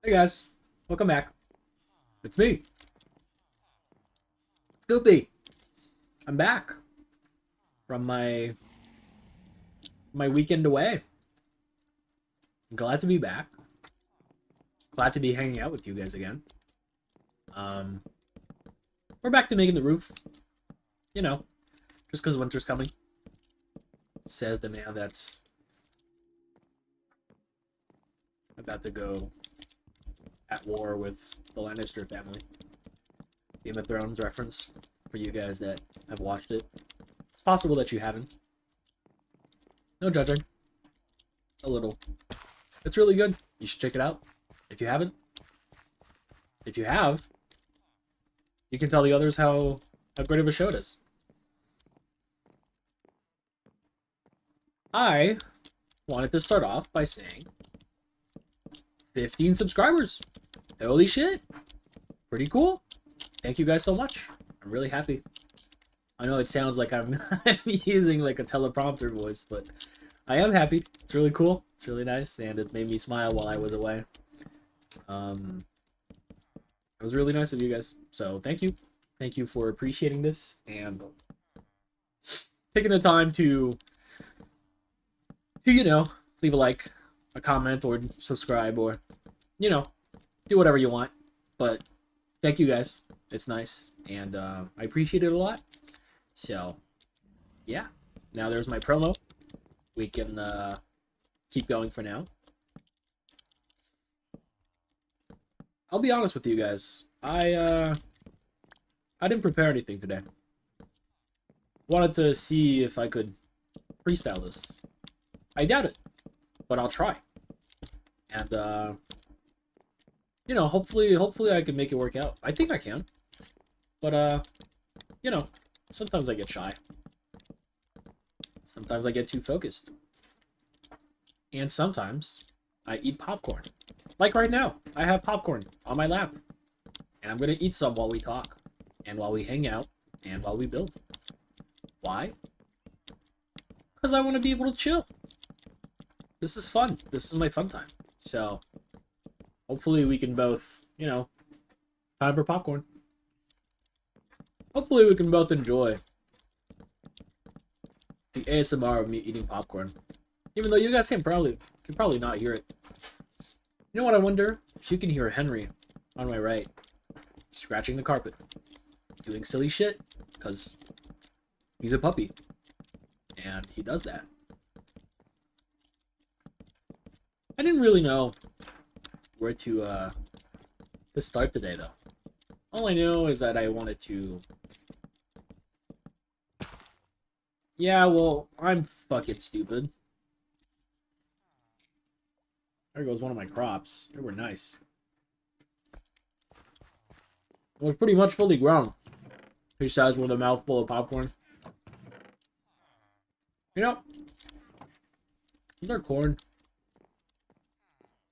Hey guys, welcome back. It's me, Scoopy. I'm back from my weekend away. I'm glad to be back. Glad to be hanging out with you guys again. Um, we're back to making the roof. You know, just because winter's coming. Says the man that's about to go at war with the Lannister family. Game of Thrones reference for you guys that have watched it. It's possible that you haven't. No judging. A little. It's really good. You should check it out. If you haven't. If you have, you can tell the others how great of a show it is. I wanted to start off by saying 15 subscribers. Holy shit. Pretty cool. Thank you guys so much. I'm really happy. I know it sounds like I'm using like a teleprompter voice, but I am happy. It's really cool. It's really nice, and it made me smile while I was away. It was really nice of you guys. So thank you. Thank you for appreciating this and taking the time to leave a like, a comment, or subscribe, or, do whatever you want. But thank you guys. It's nice, and I appreciate it a lot. So, yeah. Now there's my promo. We can keep going for now. I'll be honest with you guys. I didn't prepare anything today. Wanted to see if I could freestyle this. I doubt it, but I'll try. And hopefully I can make it work out. I think I can. But sometimes I get shy. Sometimes I get too focused. And sometimes I eat popcorn. Like right now, I have popcorn on my lap. And I'm gonna eat some while we talk. And while we hang out. And while we build. Why? Because I want to be able to chill. This is fun. This is my fun time. So, hopefully we can both, time for popcorn. Hopefully we can both enjoy the ASMR of me eating popcorn. Even though you guys can probably not hear it. You know what I wonder? If you can hear Henry on my right scratching the carpet, doing silly shit, because he's a puppy. And he does that. I didn't really know where to start today, though. All I know is that I wanted to... Yeah, well, I'm fucking stupid. There goes one of my crops. They were nice. It was pretty much fully grown. He says with a mouthful of popcorn. Is there corn?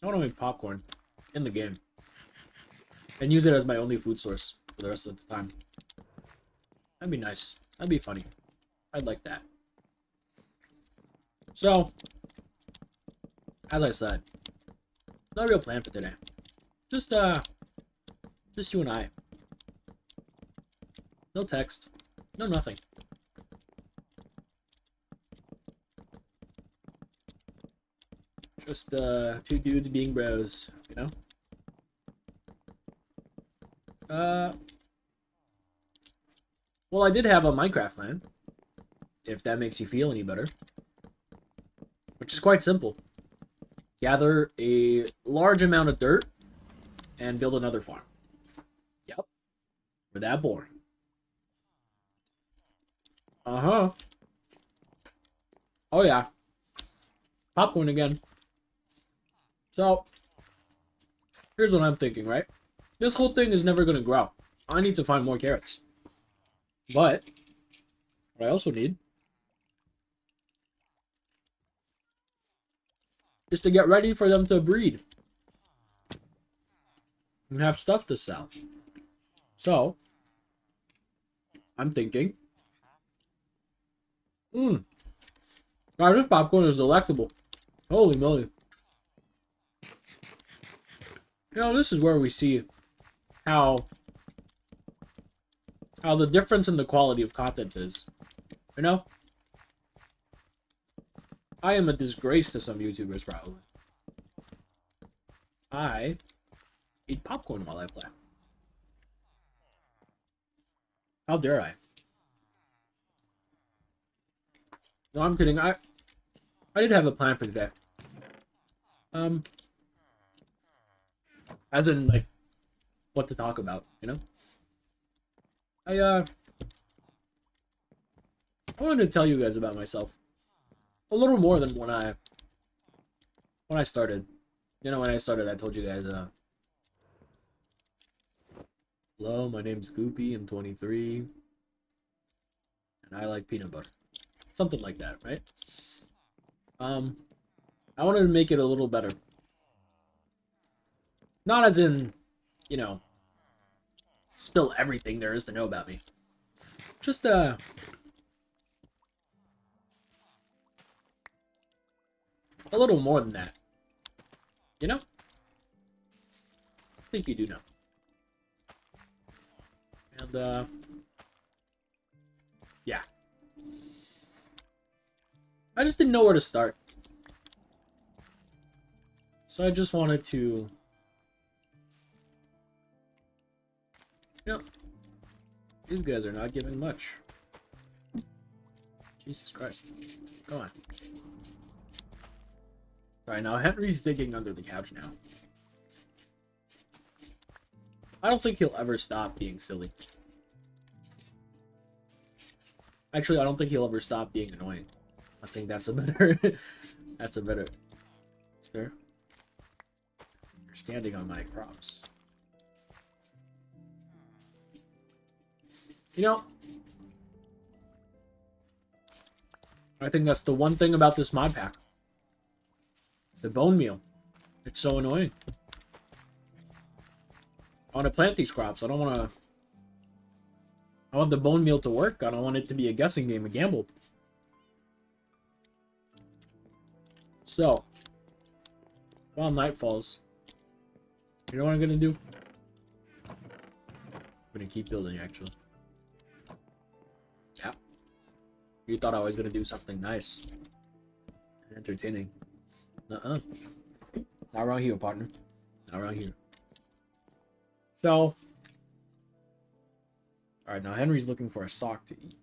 I want to make popcorn in the game. And use it as my only food source for the rest of the time. That'd be nice. That'd be funny. I'd like that. So, as I said, no real plan for today. Just you and I. No text. No nothing. Just two dudes being bros, Well, I did have a Minecraft plan, if that makes you feel any better. Which is quite simple. Gather a large amount of dirt and build another farm. Yep. We're that boring. Uh-huh. Oh, yeah. Popcorn again. So, here's what I'm thinking, right? This whole thing is never going to grow. I need to find more carrots. But, what I also need is to get ready for them to breed. And have stuff to sell. So, I'm thinking... God, this popcorn is delectable. Holy moly. You know, this is where we see how the difference in the quality of content is. You know? I am a disgrace to some YouTubers, probably. I eat popcorn while I play. How dare I? No, I'm kidding. I did have a plan for today. As in, like, what to talk about, you know? I wanted to tell you guys about myself. A little more than when I started. You know, when I started, I told you guys, hello, my name's Goopy, I'm 23, and I like peanut butter. Something like that, right? I wanted to make it a little better. Not as in, you know, spill everything there is to know about me. Just, a little more than that. You know? I think you do know. And, yeah. I just didn't know where to start. So I just wanted to... You know, these guys are not giving much. Jesus Christ. Come on. Alright, now Henry's digging under the couch now. I don't think he'll ever stop being silly. Actually, I don't think he'll ever stop being annoying. I think that's a better... that's a better... Sir? You're standing on my crops. You know... I think that's the one thing about this mod pack. The bone meal. It's so annoying. I want to plant these crops. I don't want to... I want the bone meal to work. I don't want it to be a guessing game, a gamble. So, while night falls, you know what I'm going to do? I'm going to keep building, actually. Yeah. You thought I was going to do something nice. Entertaining. Uh-uh. Not around here, partner. Not around here. So, alright, now Henry's looking for a sock to eat.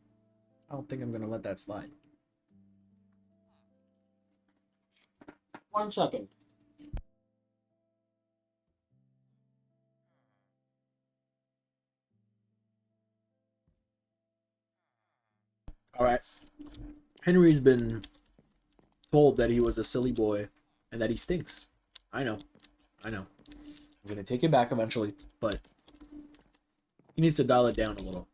I don't think I'm going to let that slide. 1 second. Alright. Henry's been told that he was a silly boy and that he stinks. I know. I know. I'm going to take it back eventually, but he needs to dial it down a little.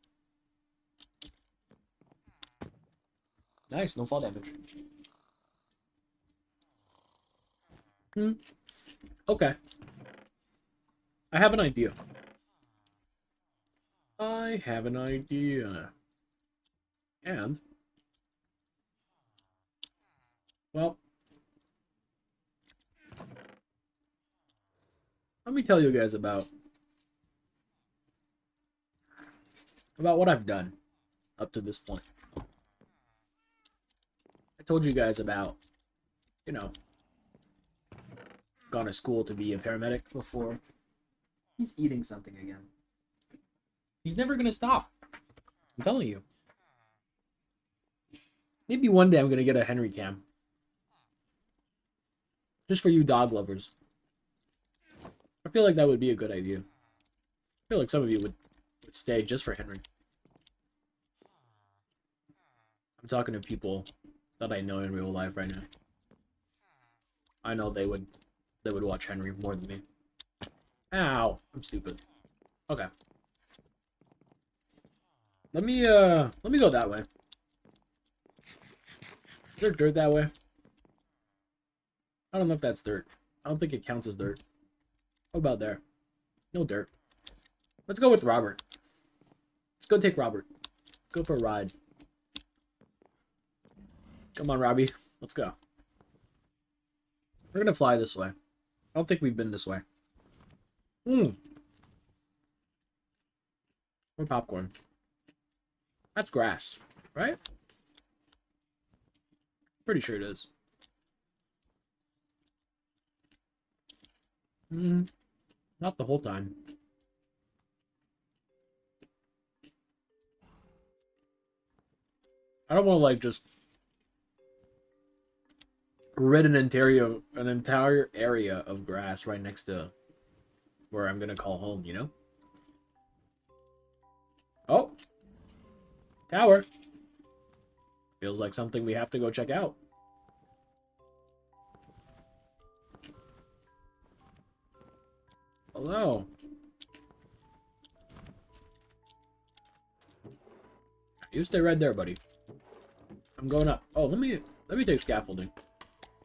Nice, no fall damage. Okay. I have an idea. I have an idea. And... well... let me tell you guys about what I've done up to this point. I told you guys about, you know, gone to school to be a paramedic before. He's eating something again. He's never gonna stop. I'm telling you. Maybe one day I'm gonna get a Henry cam. Just for you dog lovers. I feel like that would be a good idea. I feel like some of you would stay just for Henry. I'm talking to people that I know in real life right now. I know they would watch Henry more than me. Ow, I'm stupid. Okay. Let me go that way. Is there dirt that way? I don't know if that's dirt. I don't think it counts as dirt. How about there? No dirt. Let's go with Robert. Let's go take Robert. Let's go for a ride. Come on, Robbie. Let's go. We're gonna fly this way. I don't think we've been this way. Mmm. More popcorn. That's grass, right? Pretty sure it is. Mm, not the whole time. I don't want to like just rid an entire area of grass right next to where I'm gonna call home, you know? Oh, tower. Feels like something we have to go check out. Hello. You stay right there, buddy. I'm going up. Oh, let me take scaffolding.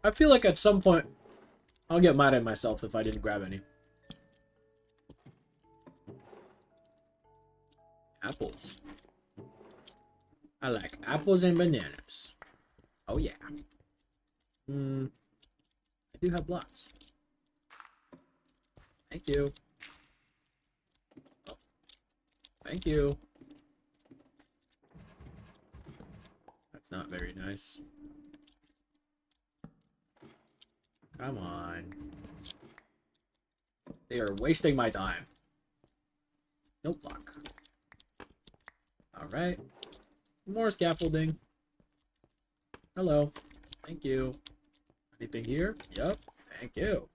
I feel like at some point I'll get mad at myself if I didn't grab any. Apples. I like apples and bananas. Oh yeah. I do have lots. Thank you. Oh, thank you. That's not very nice. Come on. They are wasting my time. Nope, block. Alright. More scaffolding. Hello. Thank you. Anything here? Yep. Thank you.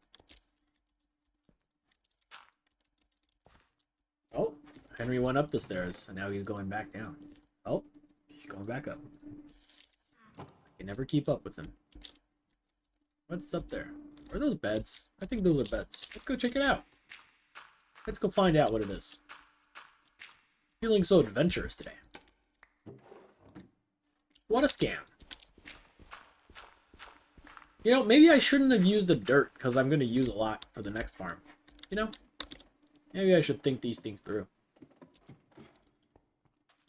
Oh, Henry went up the stairs, and now he's going back down. Oh, he's going back up. I can never keep up with him. What's up there? Are those beds? I think those are beds. Let's go check it out. Let's go find out what it is. Feeling so adventurous today. What a scam. You know, maybe I shouldn't have used the dirt, because I'm going to use a lot for the next farm. You know? Maybe I should think these things through.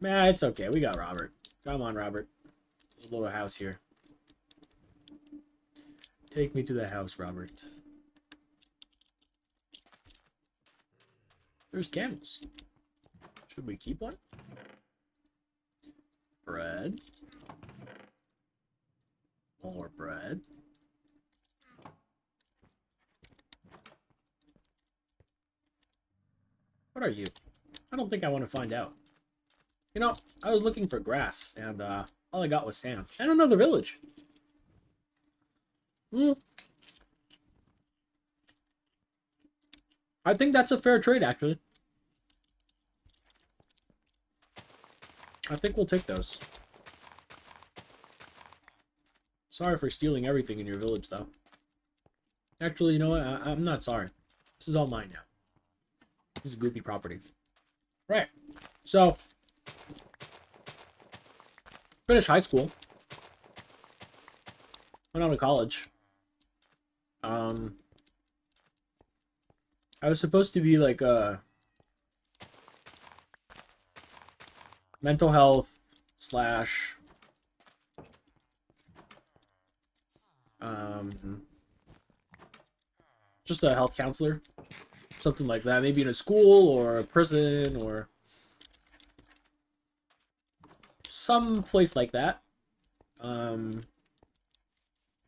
Nah, it's okay. We got Robert. Come on, Robert. There's a little house here. Take me to the house, Robert. There's camels. Should we keep one? Bread. More bread. What are you? I don't think I want to find out. You know, I was looking for grass, and all I got was sand. And another village. I think that's a fair trade, actually. I think we'll take those. Sorry for stealing everything in your village, though. Actually, you know what? I'm not sorry. This is all mine now. This is groupie property. Right. So, finished high school. Went on to college. I was supposed to be like a mental health slash just a health counselor, something like that, maybe in a school or a prison or some place like that.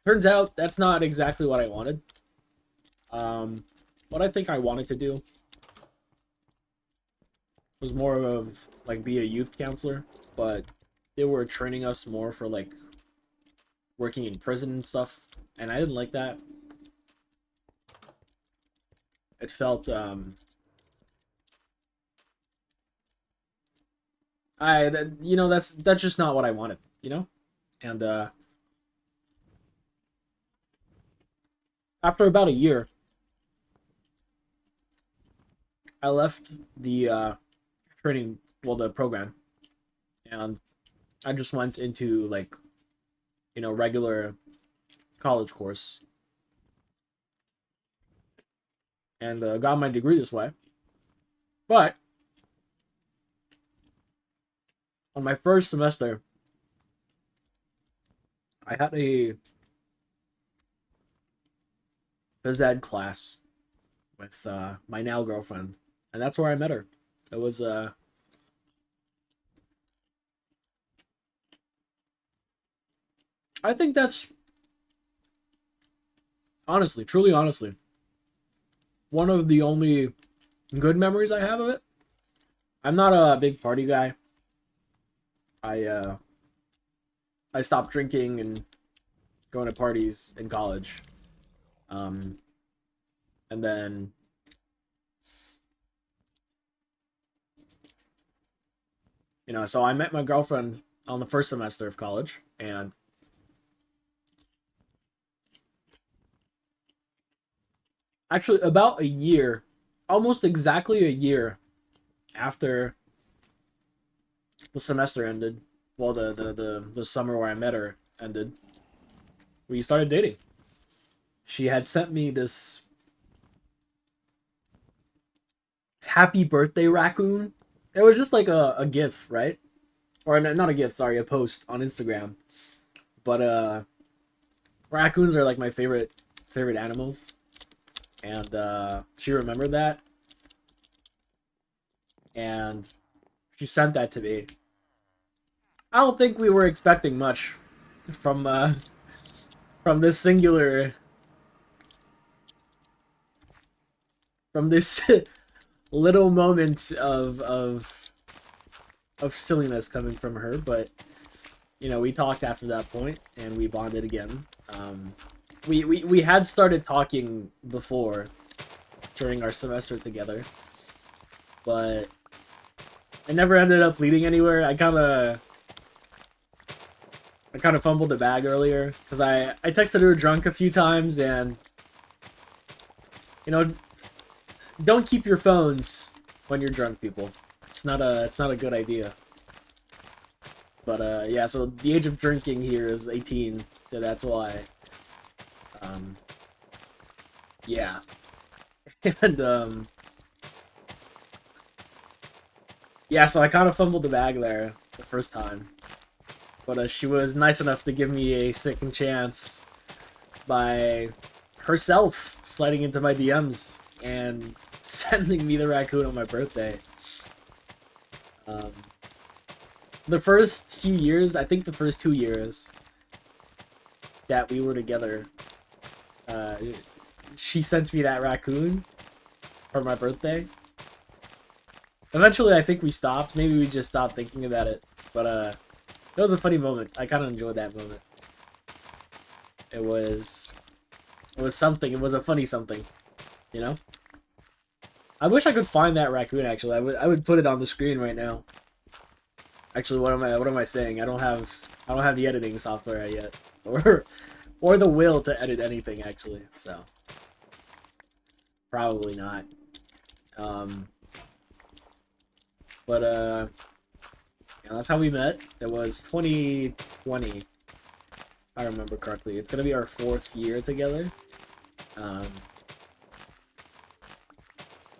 Turns out that's not exactly what I wanted. What I think I wanted to do was more of like be a youth counselor, but they were training us more for like working in prison and stuff, and I didn't like that. It felt you know, that's just not what I wanted, you know? And after about a year, I left the training, well, the program, and I just went into like, you know, regular college course, and got my degree this way. But on my first semester, I had a phys ed class with my now girlfriend, and that's where I met her. It was I think that's honestly, truly honestly, one of the only good memories I have of it. I'm not a big party guy. I uh I stopped drinking and going to parties in college. Um and then so I met my girlfriend on the first semester of college, and actually about a year, almost exactly a year after the semester ended, well the summer where I met her ended, we started dating. She had sent me this happy birthday raccoon. It was just like a gif, right? Or not a gift, sorry, a post on Instagram. But raccoons are like my favorite animals, and she remembered that, and she sent that to me. I don't think we were expecting much from from this singular from this little moment of silliness coming from her, but we talked after that point and we bonded again. We had started talking before during our semester together, but it never ended up leading anywhere. I kind of fumbled the bag earlier because I texted her drunk a few times, and you know don't keep your phones when you're drunk, people. It's not a good idea. But yeah, so the age of drinking here is 18, so that's why. Um, yeah, and yeah, so I kind of fumbled the bag there the first time, but she was nice enough to give me a second chance by herself sliding into my DMs and sending me the raccoon on my birthday. Um, the first few years, I think the first 2 years that we were together, uh, she sent me that raccoon for my birthday. Eventually, I think we stopped. Maybe we just stopped thinking about it. But it was a funny moment. I kind of enjoyed that moment. It was it was something. It was a funny something, you know. I wish I could find that raccoon. Actually, I would put it on the screen right now. Actually, what am I saying? I don't have the editing software yet, or the will to edit anything actually. So probably not. Um, but yeah, that's how we met. It was 2020, if I remember correctly. It's gonna be our 4th year together. Um,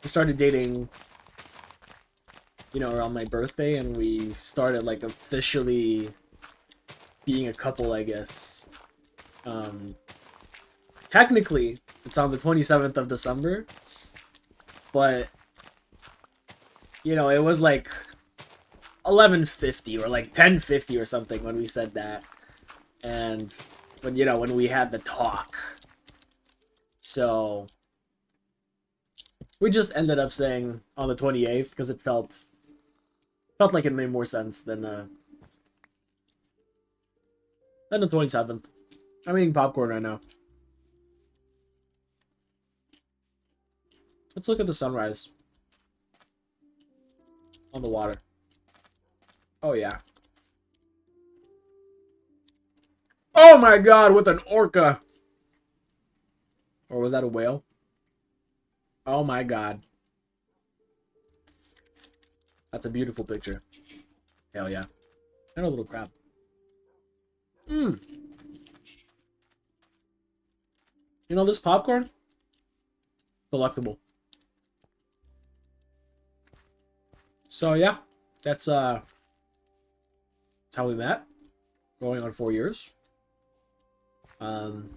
we started dating, around my birthday, and we started like officially being a couple, I guess. Um, Technically, it's on the 27th of December, but it was like 11:50 or like 10:50 or something when we said that, and when we had the talk. So we just ended up saying on the 28th because it felt like it made more sense than the 27th. I'm eating popcorn right now. Let's look at the sunrise on the water. Oh yeah. Oh my god, with an orca. Or was that a whale? Oh my god. That's a beautiful picture. Hell yeah. And a little crab. Mmm. This popcorn? Delectable. So yeah, that's how we met. Going on 4 years. Um,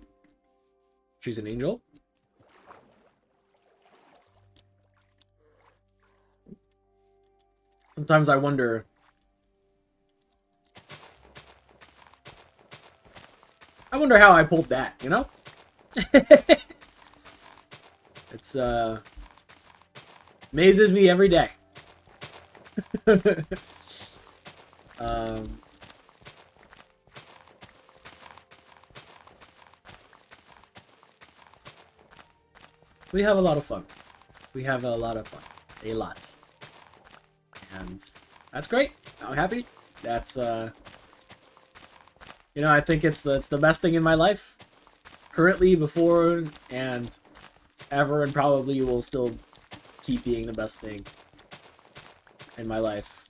she's an angel. Sometimes I wonder. I wonder how I pulled that, you know? It's, amazes me every day. um, we have a lot of fun. We have a lot of fun. A lot. And that's great. I'm happy. That's, you know, I think it's the best thing in my life. Currently, before, and ever, and probably will still keep being the best thing in my life.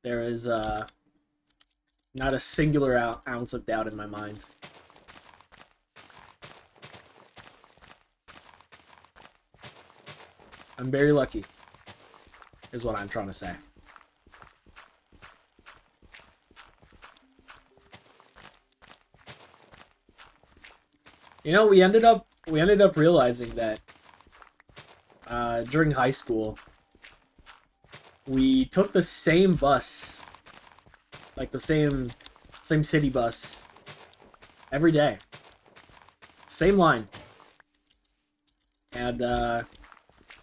There is, not a singular ounce of doubt in my mind. I'm very lucky, is what I'm trying to say. You know, we ended up realizing that during high school, we took the same bus, like the same city bus, every day. Same line. And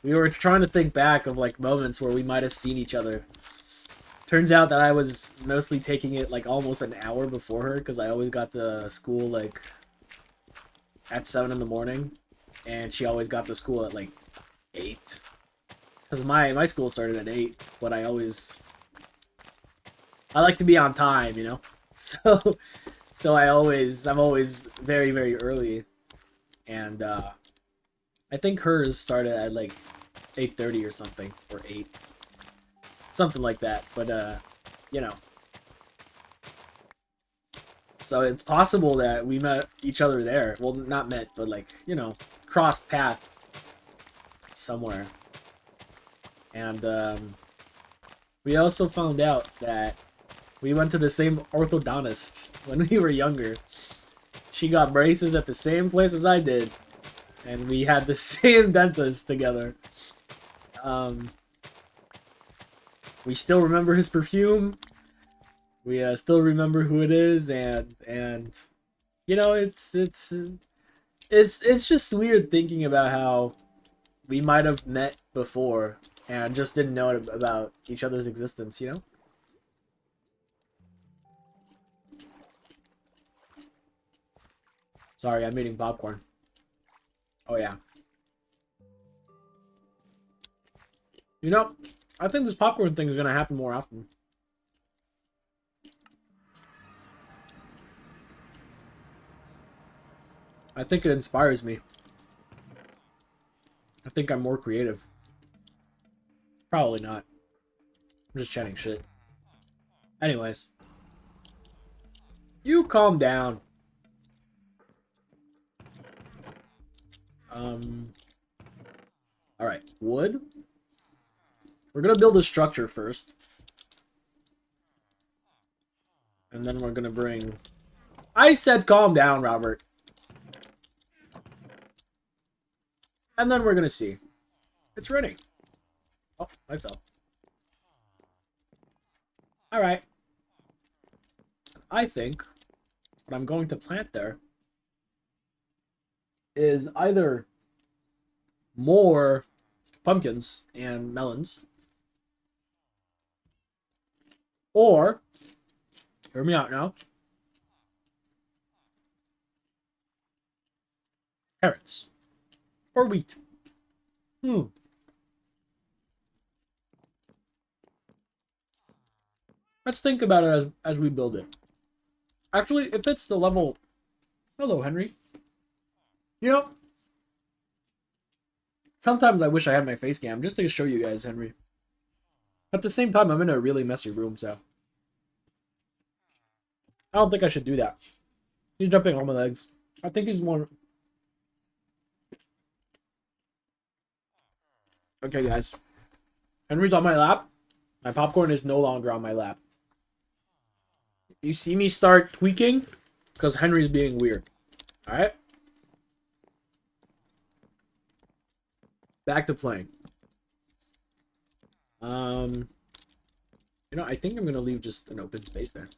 we were trying to think back of like moments where we might have seen each other. Turns out that I was mostly taking it like almost an hour before her, because I always got to school like at 7 in the morning, and she always got to school at like 8. Because my school started at 8, but I like to be on time, you know? So I'm always very, very early. And I think hers started at like 8:30 or something, or 8. Something like that, but you know. So it's possible that we met each other there. Well, not met, but like, you know, crossed path somewhere. And we also found out that we went to the same orthodontist when we were younger. She got braces at the same place as I did, and we had the same dentist together. We still remember his perfume. We still remember who it is, and you know, it's just weird thinking about how we might have met before and just didn't know about each other's existence, you know? Sorry, I'm eating popcorn. Oh yeah. You know, I think this popcorn thing is gonna happen more often. I think it inspires me. I think I'm more creative. Probably not. I'm just chatting shit. Anyways. You calm down. Alright, wood. We're gonna build a structure first. And then we're gonna bring... I said calm down, Robert. And then we're gonna see. It's ready. Oh, I fell. Alright. I think what I'm going to plant there is either more pumpkins and melons, or, hear me out now, carrots or wheat. Let's think about it as we build it. Actually, if it's the level... Hello, Henry. You know, sometimes I wish I had my face cam just to show you guys, Henry. At the same time, I'm in a really messy room, so... I don't think I should do that. He's jumping on my legs. I think he's more... Okay, guys. Henry's on my lap. My popcorn is no longer on my lap. You see me start tweaking? Because Henry's being weird. Alright? Back to playing. You know, I think I'm gonna leave just an open space there.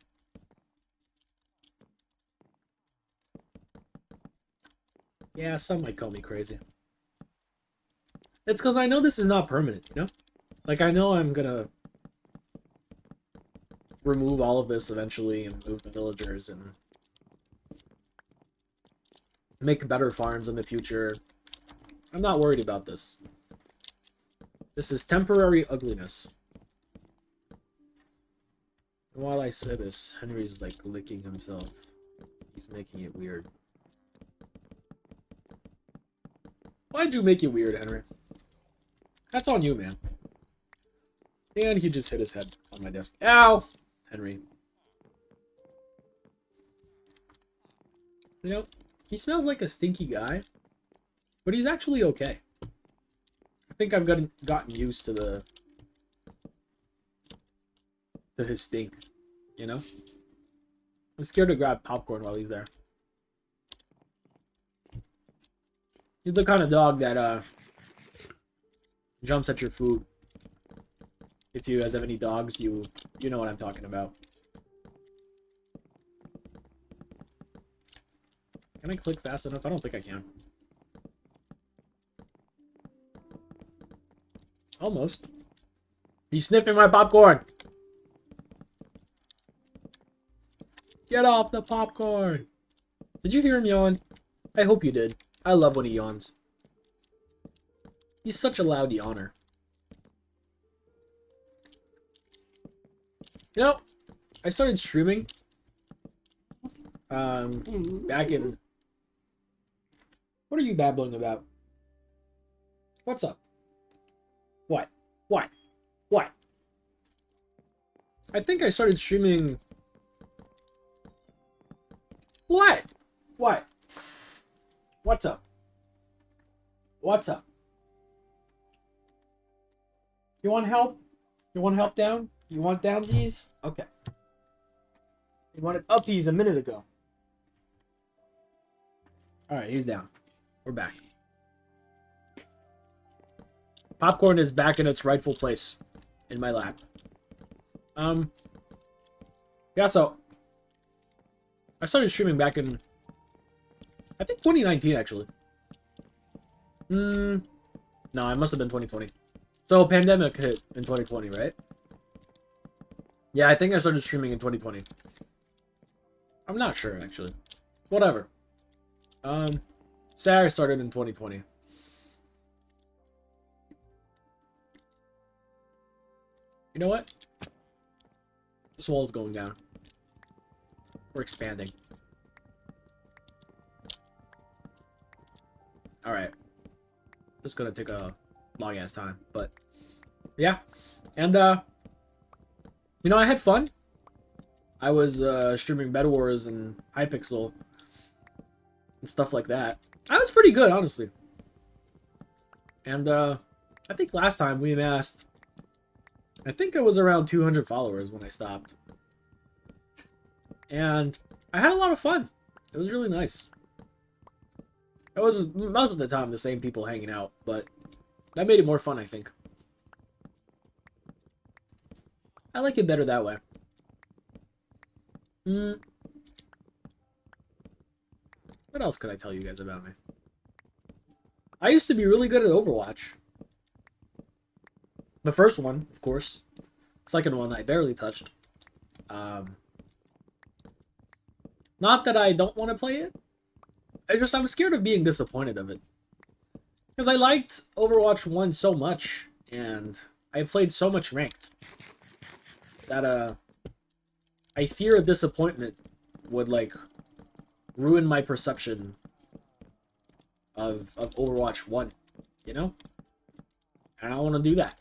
Yeah, some might call me crazy. It's because I know this is not permanent, you know? Like, I know I'm gonna remove all of this eventually and move the villagers and make better farms in the future. I'm not worried about this. This is temporary ugliness. And while I say this, Henry's like licking himself. He's making it weird. Why'd you make it weird, Henry? That's on you, man. And he just hit his head on my desk. Ow! Henry. You know, he smells like a stinky guy, but he's actually okay. I think I've gotten used to his stink, you know? I'm scared to grab popcorn while he's there. He's the kind of dog that jumps at your food. If you guys have any dogs, you know what I'm talking about. Can I click fast enough? I don't think I can. Almost. He's sniffing my popcorn. Get off the popcorn. Did you hear him yawn? I hope you did. I love when he yawns. He's such a loud yawner. You know, I started streaming back in... What are you babbling about? What's up? What? What? What? I think I started streaming... What? What? What's up? What's up? You want help? You want help down? You want downsies? Okay. You wanted uppies a minute ago. Alright, he's down. We're back. Popcorn is back in its rightful place in my lap. Yeah, so I started streaming back in I think 2019 actually. No, it must have been 2020. So pandemic hit in 2020, right? Yeah, I think I started streaming in 2020. I'm not sure actually. Whatever. Say I started in 2020. You know what? This wall is going down. We're expanding. Alright. This is gonna take a long ass time, but yeah. And you know, I had fun. I was streaming Bed Wars and Hypixel and stuff like that. I was pretty good, honestly. And I think last time we amassed, I think it was around 200 followers when I stopped. And I had a lot of fun. It was really nice. It was most of the time the same people hanging out, but that made it more fun, I think. I like it better that way. What else could I tell you guys about me? I used to be really good at Overwatch. The first one, of course. Second one, I barely touched. Not that I don't want to play it. I'm scared of being disappointed of it. Because I liked Overwatch 1 so much, and I played so much ranked, that I fear a disappointment would, like, ruin my perception of Overwatch 1, you know? And I don't want to do that.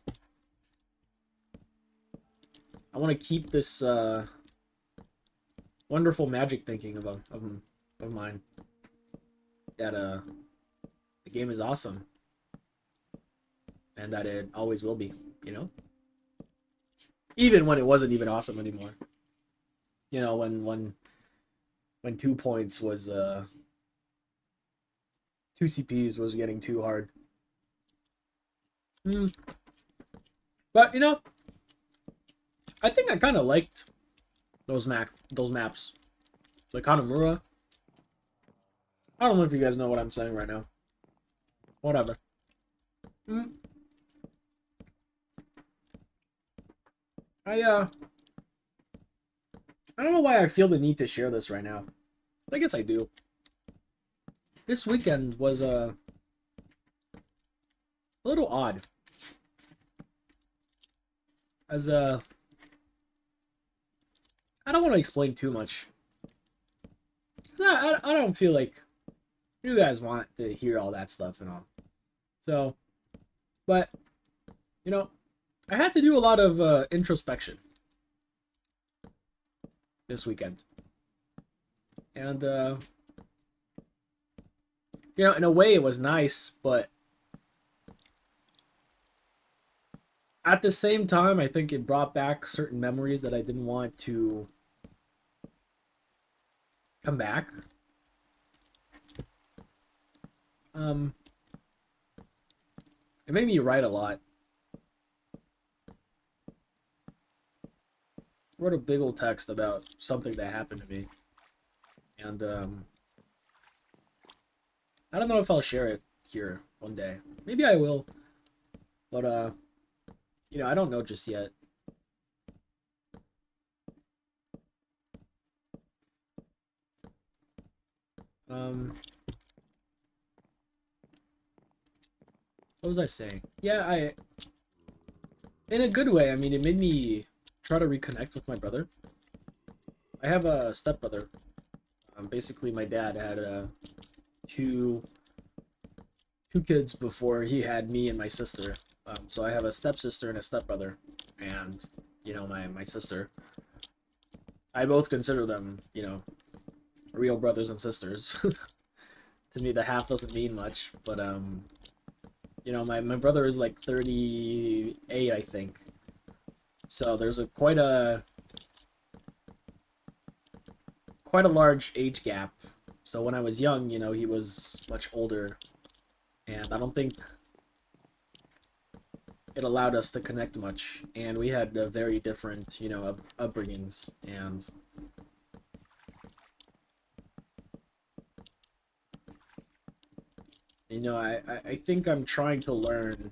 I want to keep this wonderful magic thinking of mine. That the game is awesome. And that it always will be, you know? Even when it wasn't even awesome anymore. You know, when 2 points was 2 CPs was getting too hard. But you know, I think I kind of liked those maps. Like Hanamura. I don't know if you guys know what I'm saying right now. Whatever. Mm. I don't know why I feel the need to share this right now. I guess I do. This weekend was a little odd. As I don't want to explain too much. I don't feel like you guys want to hear all that stuff and all. So, but you know, I had to do a lot of introspection this weekend, and you know, in a way, it was nice, but at the same time, I think it brought back certain memories that I didn't want to come back. Um, it made me write a lot. Wrote a big old text about something that happened to me, and I don't know if I'll share it here one day. Maybe I will, but you know, I don't know just yet. Um, what was I saying? Yeah, in a good way. I mean, it made me try to reconnect with my brother. I have a stepbrother. Basically, my dad had two two kids before he had me and my sister. So I have a stepsister and a stepbrother, and you know, my sister. I both consider them, you know, real brothers and sisters. To me, the half doesn't mean much, but you know, my brother is like 38, I think. So there's a quite a large age gap. So when I was young, you know, he was much older, and I don't think it allowed us to connect much. And we had a very different, you know, upbringings. And you know, I think I'm trying to learn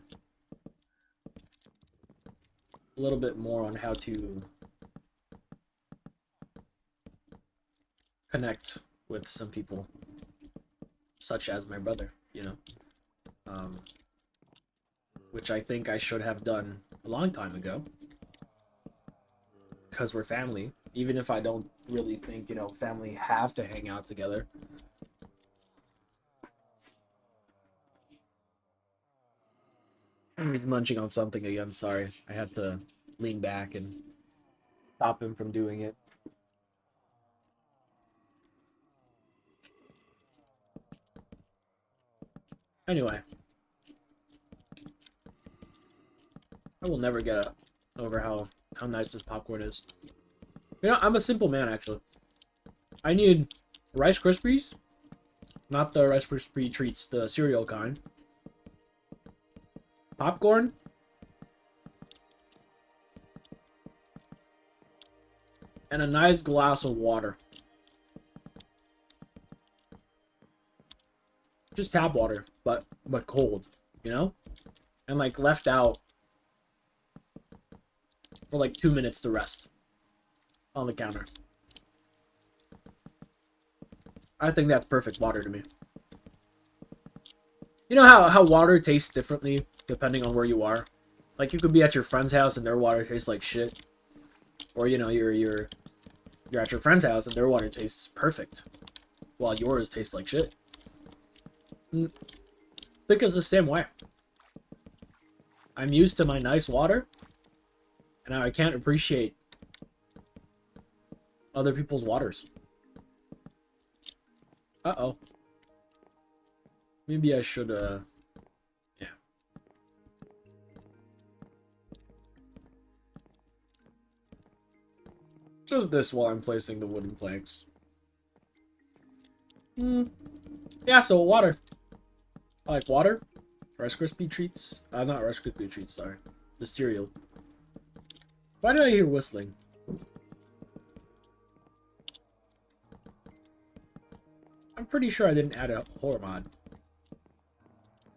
a little bit more on how to connect with some people, such as my brother, you know, um, which I think I should have done a long time ago, because we're family. Even if I don't really think, you know, family have to hang out together. He's munching on something again. Sorry, I had to lean back and stop him from doing it. Anyway, I will never get over how nice this popcorn is. You know, I'm a simple man actually. I need Rice Krispies, not the Rice Krispie treats, the cereal kind. Popcorn, and a nice glass of water. Just tap water, but cold, you know? And like left out for like 2 minutes to rest on the counter. I think that's perfect water to me. You know how water tastes differently depending on where you are? Like you could be at your friend's house and their water tastes like shit. Or you know, you're at your friend's house and their water tastes perfect. While yours tastes like shit. I think it's the same way. I'm used to my nice water, and I can't appreciate other people's waters. Uh-oh. Maybe I should, yeah. Just this while I'm placing the wooden planks. Yeah, so water. I like water. Rice Krispie treats. Not Rice Krispie treats, sorry. The cereal. Why did I hear whistling? I'm pretty sure I didn't add a horror mod.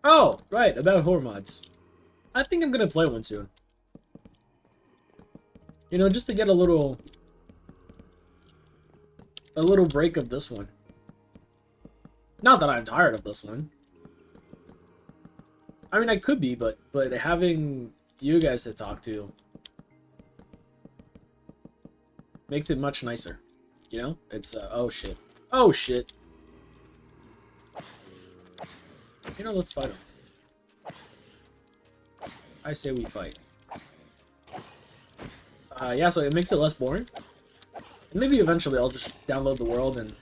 Oh, right, about horror mods. I think I'm gonna play one soon. You know, just to get a little break of this one. Not that I'm tired of this one. I mean, I could be, but having you guys to talk to makes it much nicer. You know? It's, oh shit. Oh shit. You know, let's fight him. I say we fight. Yeah, so it makes it less boring. And maybe eventually I'll just download the world and,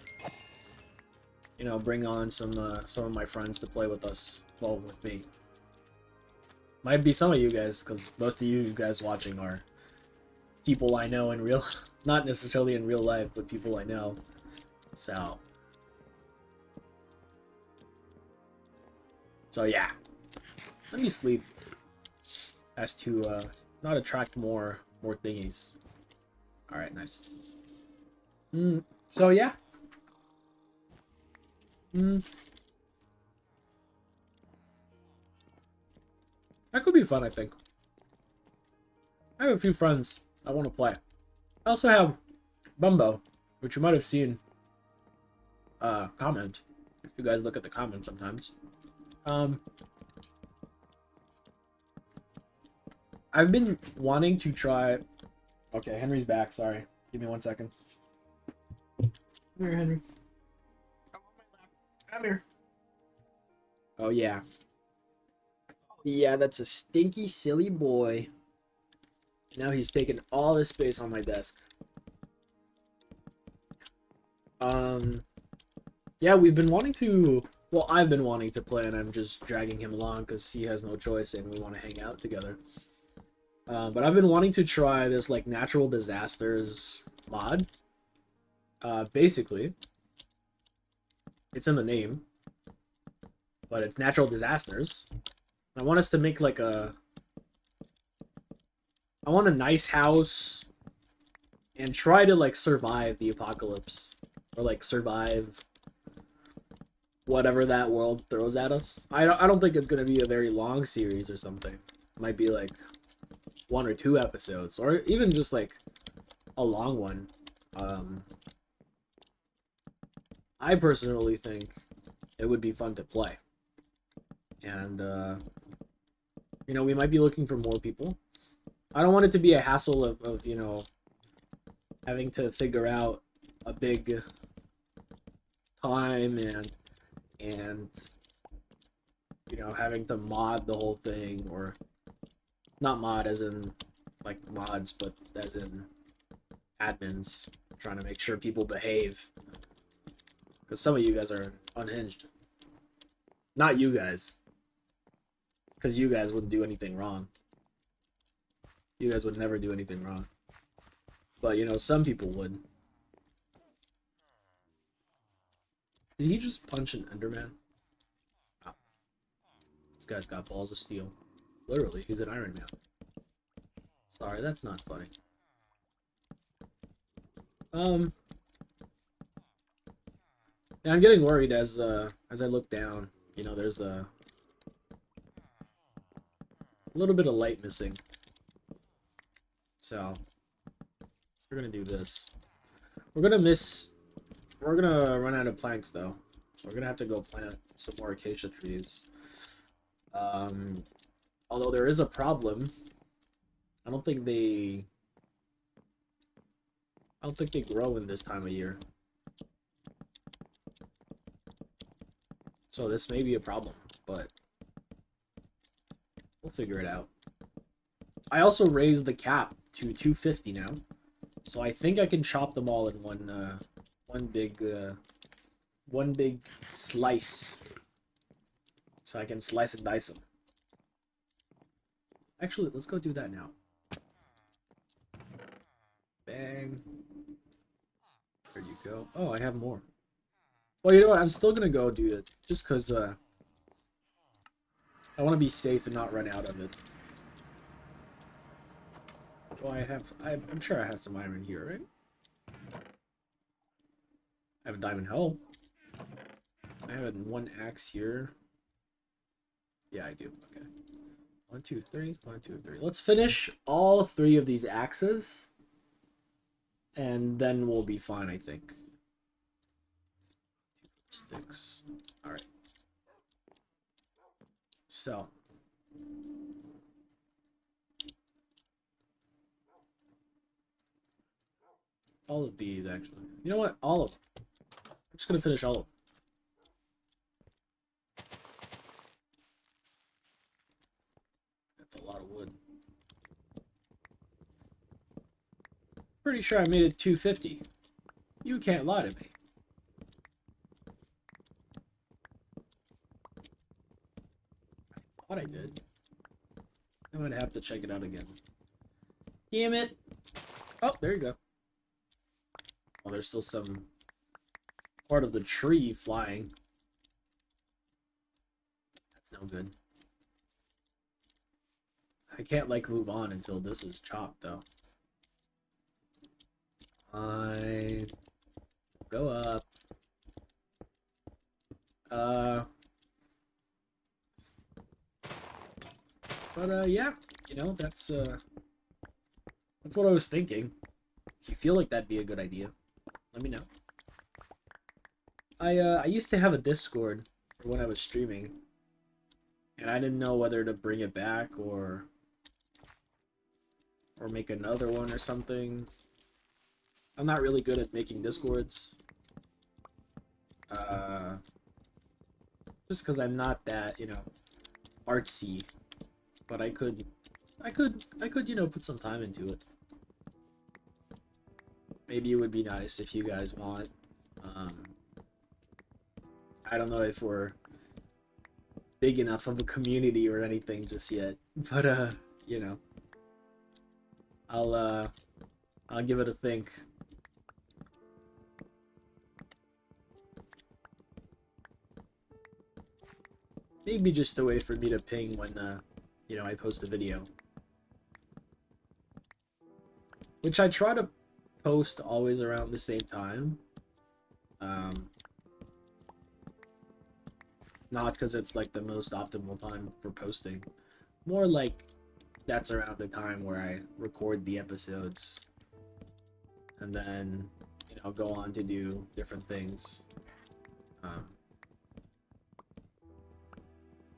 you know, bring on some of my friends to play with us, well, with me. Might be some of you guys, because most of you guys watching are people I know in real, not necessarily in real life, but people I know. So yeah, let me sleep as to not attract more thingies. All right, nice. So yeah. That could be fun, I think. I have a few friends I want to play. I also have Bumbo, which you might have seen comment, if you guys look at the comments sometimes. I've been wanting to try... Okay, Henry's back, sorry. Give me 1 second. Come here, Henry. Come on my lap. Come here. Oh, yeah. Yeah, that's a stinky, silly boy. Now he's taking all the space on my desk. Yeah, we've been wanting to... Well, I've been wanting to play, and I'm just dragging him along because he has no choice and we want to hang out together. But I've been wanting to try this, like, natural disasters mod. Basically, it's in the name, but it's natural disasters. I want us to make, like, I want a nice house and try to, like, survive the apocalypse. Or, like, survive whatever that world throws at us. I don't think it's going to be a very long series or something. It might be, like, 1 or 2 episodes, or even just like a long one. I personally think it would be fun to play, and you know, we might be looking for more people. I don't want it to be a hassle of you know, having to figure out a big time and you know, having to mod the whole thing, or not mod as in, like, mods, but as in admins, trying to make sure people behave. Because some of you guys are unhinged. Not you guys. Because you guys wouldn't do anything wrong. You guys would never do anything wrong. But, you know, some people would. Did he just punch an Enderman? Wow. This guy's got balls of steel. Literally, he's an Iron Man. Sorry, that's not funny. Yeah, I'm getting worried as I look down. You know, there's a little bit of light missing. So we're gonna do this. We're gonna run out of planks though. So we're gonna have to go plant some more acacia trees. Although there is a problem. I don't think they grow in this time of year. So this may be a problem, but we'll figure it out. I also raised the cap to 250 now. So I think I can chop them all in one big slice. So I can slice and dice them. Actually, let's go do that now. Bang. There you go. Oh, I have more. Well, you know what? I'm still gonna go do it. Just because, I want to be safe and not run out of it. Oh, I'm sure I have some iron here, right? I have a diamond hoe. I have one axe here. Yeah, I do. Okay. 1, 2, 3. 1, 2, 3. Let's finish all 3 of these axes. And then we'll be fine, I think. Sticks. Alright. So. All of these, actually. You know what? All of them. I'm just going to finish all of them. That's a lot of wood. Pretty sure I made it 250. You can't lie to me. I thought I did. I'm gonna have to check it out again. Damn it! Oh, there you go. Oh, there's still some part of the tree flying. That's no good. I can't, like, move on until this is chopped, though. I go up. But yeah, you know, that's what I was thinking. If you feel like that'd be a good idea, let me know. I used to have a Discord for when I was streaming, and I didn't know whether to bring it back or make another one or something. I'm not really good at making Discords. Just because I'm not that, you know, artsy. But I could, you know, put some time into it. Maybe it would be nice if you guys want. I don't know if we're big enough of a community or anything just yet, but you know, I'll give it a think. Maybe just a way for me to ping when you know, I post a video. Which I try to post always around the same time. Not because it's like the most optimal time for posting. More like that's around the time where I record the episodes. And then, you know, go on to do different things.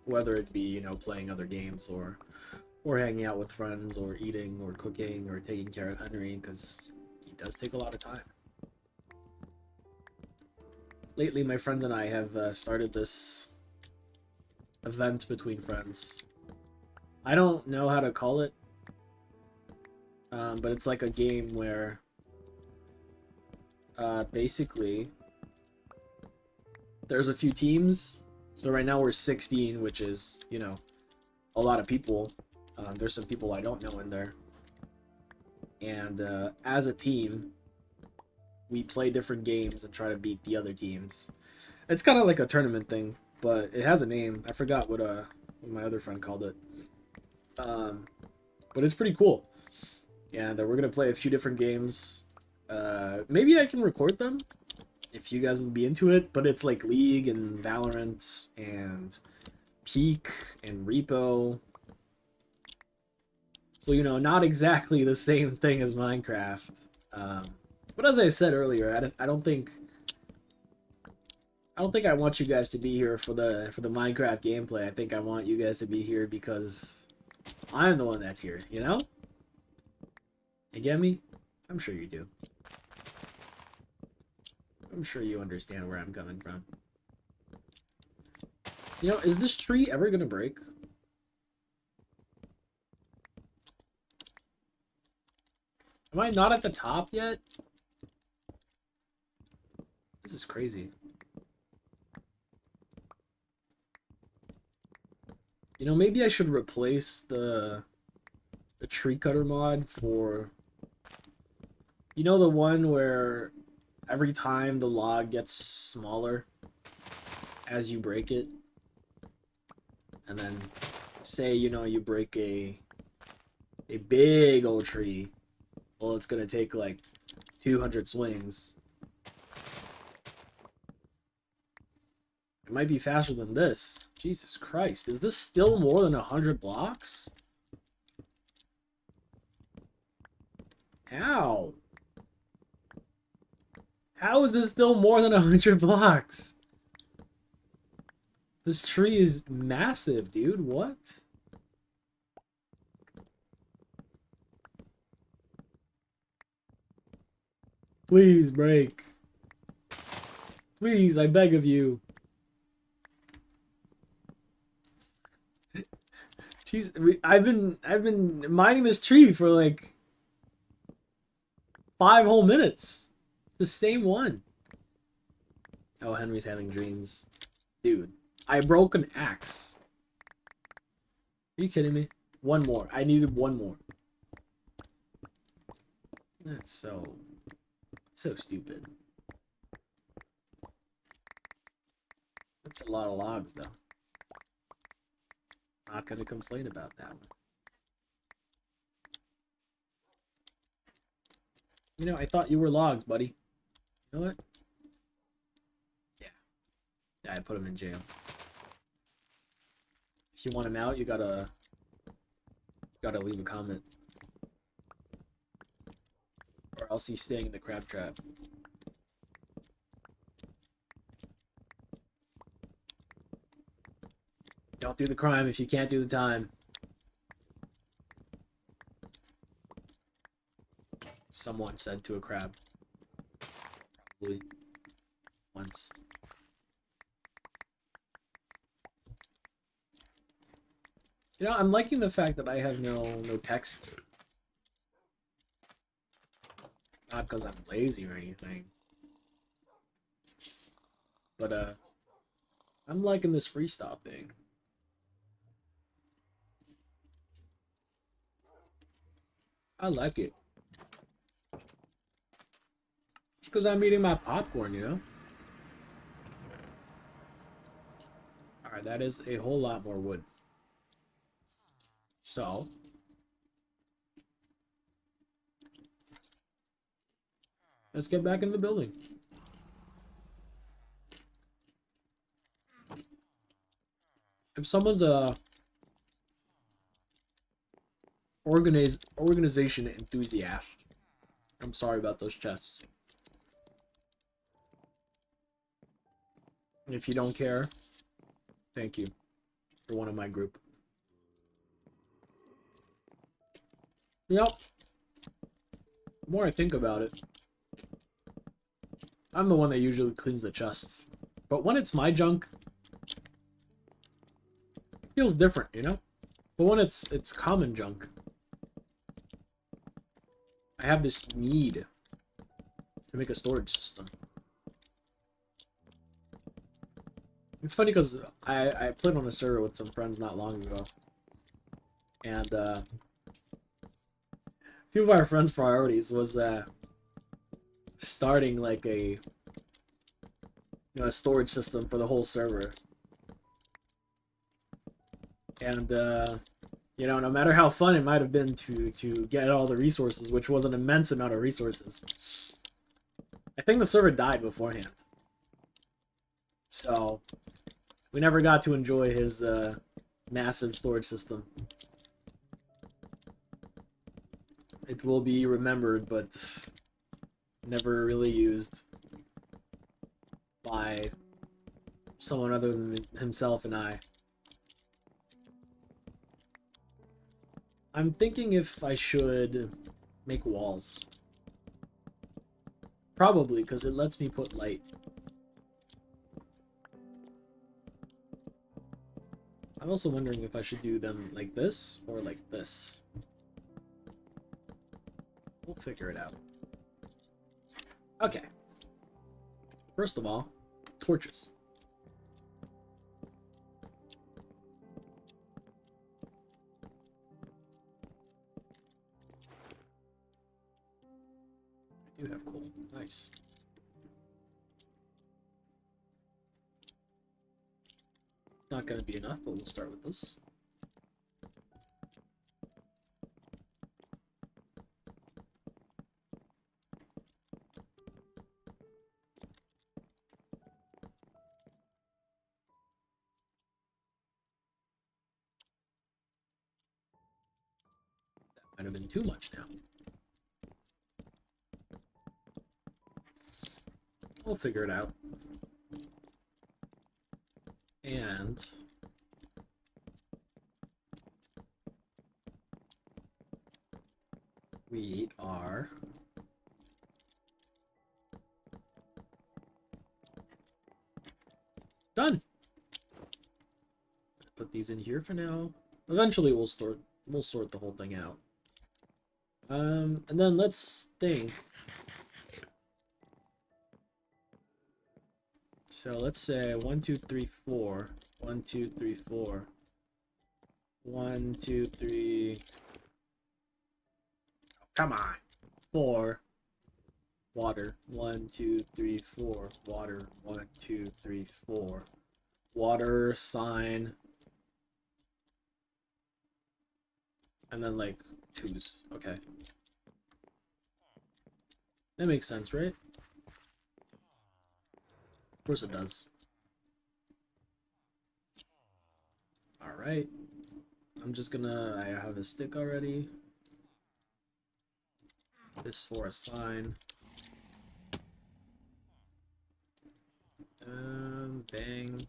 Whether it be, you know, playing other games or hanging out with friends or eating or cooking or taking care of Henry, because he does take a lot of time. Lately, my friends and I have started this event between friends. I don't know how to call it, but it's like a game where basically there's a few teams. So right now we're 16, which is, you know, a lot of people. There's some people I don't know in there. And as a team, we play different games and try to beat the other teams. It's kind of like a tournament thing, but it has a name. I forgot what my other friend called it. But it's pretty cool. And we're going to play a few different games. Maybe I can record them if you guys would be into it, but it's like League and Valorant and Peak and Repo. So, you know, not exactly the same thing as Minecraft. But as I said earlier, I don't think I want you guys to be here for the Minecraft gameplay. I think I want you guys to be here because I'm the one that's here, you know? You get me? I'm sure you do. I'm sure you understand where I'm coming from. You know, is this tree ever gonna break? Am I not at the top yet? This is crazy. You know, maybe I should replace the tree cutter mod for... You know, the one where every time the log gets smaller as you break it? And then, say, you know, you break a big old tree, Well, it's gonna take like 200 swings. It might be faster than this. Jesus Christ. Is this still more than 100 blocks? How? How is this still more than 100 blocks? This tree is massive, dude. What? Please break. Please, I beg of you. Jeez, I've been mining this tree for like 5 whole minutes. The same one. Oh, Henry's having dreams. Dude, I broke an axe. Are you kidding me? One more. I needed one more. That's so stupid. That's a lot of logs, though. Not gonna complain about that one. You know, I thought you were logs, buddy. You know what? Yeah. Yeah, I put him in jail. If you want him out, you gotta leave a comment. Or else he's staying in the crab trap. Don't do the crime if you can't do the time. Someone said to a crab. Probably. Once. You know, I'm liking the fact that I have no text. Not because I'm lazy or anything. But, I'm liking this freestyle thing. I like it. Just because I'm eating my popcorn, you know? Alright, that is a whole lot more wood. So... let's get back in the building. If someone's a organization enthusiast, I'm sorry about those chests. If you don't care, thank you for one of my group. Yep. The more I think about it, I'm the one that usually cleans the chests. But when it's my junk, it feels different, you know? But when it's common junk, I have this need to make a storage system. It's funny because I played on a server with some friends not long ago. And a few of our friends' priorities was starting like a a storage system for the whole server. And you know, no matter how fun it might have been to get all the resources, which was an immense amount of resources, I think the server died beforehand. So we never got to enjoy his massive storage system. It will be remembered, but never really used by someone other than himself and I. I'm thinking if I should make walls. Probably, because it lets me put light. I'm also wondering if I should do them like this or like this. We'll figure it out. Okay. First of all, torches. I do have coal. Nice. Not going to be enough, but we'll start with this. Might have been too much now. We'll figure it out. And we are done. Put these in here for now. Eventually we'll sort the whole thing out. And then let's think. So let's say 1, 2, 3, 4. 1, 2, 3, 4. 1, 2, 3. Come on. 4. Water. 1, 2, 3, 4. Water. 1, 2, 3, 4. Water sign. And then like 2s. Okay. That makes sense, right? Of course it does. Alright. I'm just gonna... I have a stick already. This for a sign. Bang.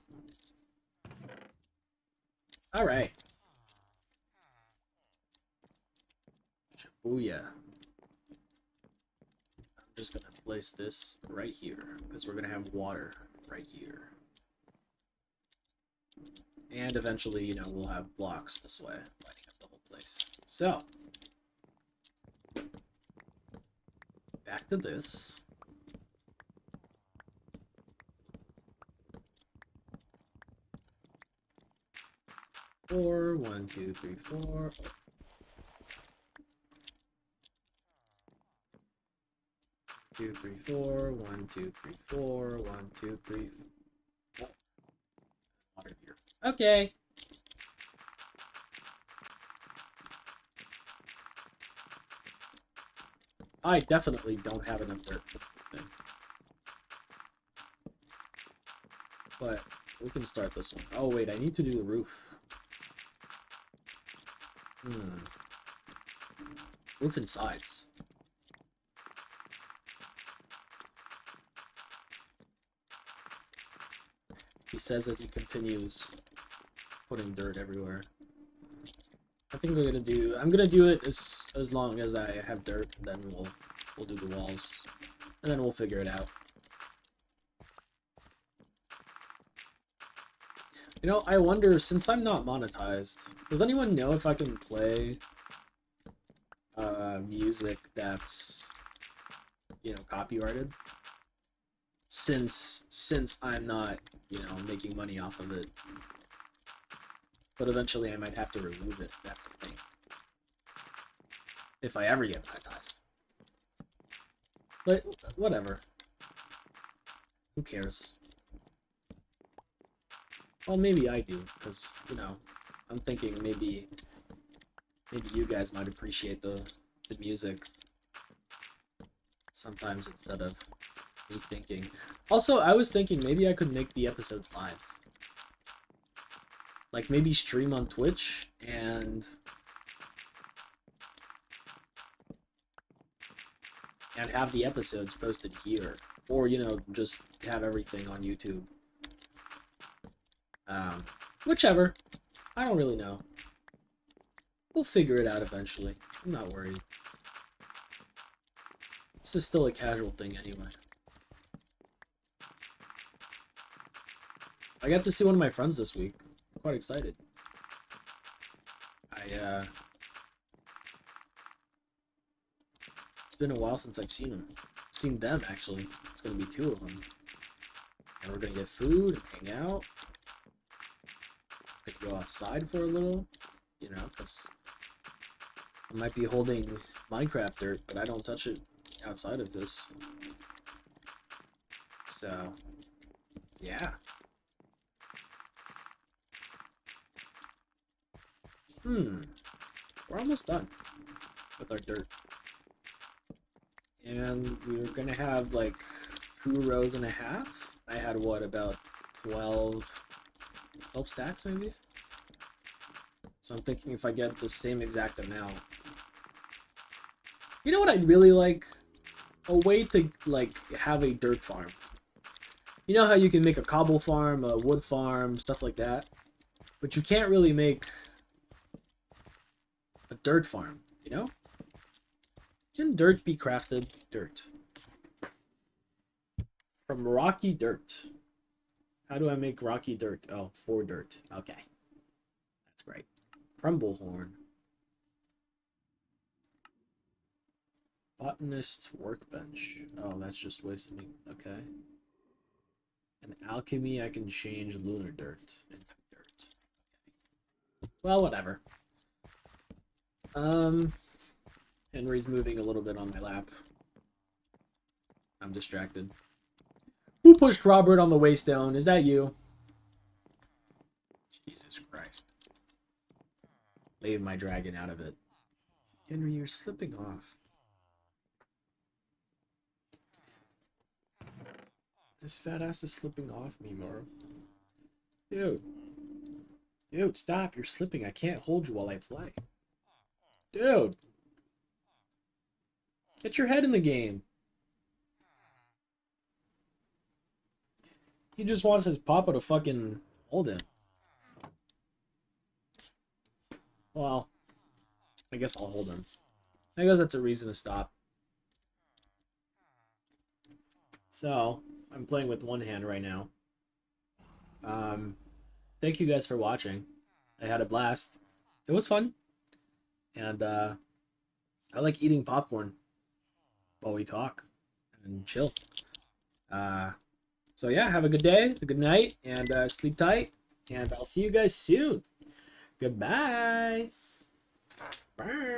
Alright. Booyah. I'm just gonna place this right here, because we're gonna have water right here. And eventually, you know, we'll have blocks this way, lighting up the whole place. So, back to this. Four, 1, 2, 3, 4. 2, 3, 4. 1, 2, 3, 4. 1, 2, 3. Oh. Water here. Okay. I definitely don't have enough dirt for the thing. But we can start this one. Oh wait, I need to do the roof. Roof and sides. He says as he continues putting dirt everywhere. I think I'm gonna do it as long as I have dirt, and then we'll do the walls. And then we'll figure it out. You know, I wonder, since I'm not monetized, does anyone know if I can play music that's, you know, copyrighted? Since I'm not, you know, making money off of it. But eventually I might have to remove it, that's the thing. If I ever get monetized. But, whatever. Who cares? Well, maybe I do, because, you know, I'm thinking maybe you guys might appreciate the music sometimes instead of me thinking. Also, I was thinking maybe I could make the episodes live. Like, maybe stream on Twitch and have the episodes posted here. Or, you know, just have everything on YouTube. Whichever. I don't really know. We'll figure it out eventually. I'm not worried. This is still a casual thing anyway. I got to see one of my friends this week. I'm quite excited. It's been a while since I've seen them, actually. It's gonna be 2 of them. And we're gonna get food and hang out. We could go outside for a little, you know, because I might be holding Minecraft dirt, but I don't touch it outside of this. So, yeah. We're almost done with our dirt. And we're gonna have like 2 rows and a half. I had what, about 12 stacks maybe? So I'm thinking if I get the same exact amount, You know what I'd really like? A way to, like, have a dirt farm. You know how you can make a cobble farm, a wood farm, stuff like that? But you can't really make a dirt farm, you know? Can dirt be crafted? Dirt. From rocky dirt. How do I make rocky dirt? Oh, for dirt. Okay. That's great. Crumble horn. Botanist's workbench. Oh, that's just wasting. Okay. And alchemy, I can change lunar dirt into dirt. Okay. Well, whatever. Henry's moving a little bit on my lap. I'm distracted. Who pushed Robert on the waystone? Is that you? Jesus Christ. Leave my dragon out of it. Henry, you're slipping off. This fat ass is slipping off me, Moro. Dude. Dude, stop. You're slipping. I can't hold you while I play. Dude. Get your head in the game. He just wants his papa to fucking hold him. Well, I guess I'll hold him. I guess that's a reason to stop. So, I'm playing with one hand right now. Thank you guys for watching. I had a blast. It was fun. And, I like eating popcorn while we talk and chill. So yeah, have a good day, a good night, and sleep tight. And I'll see you guys soon. Goodbye. Bye.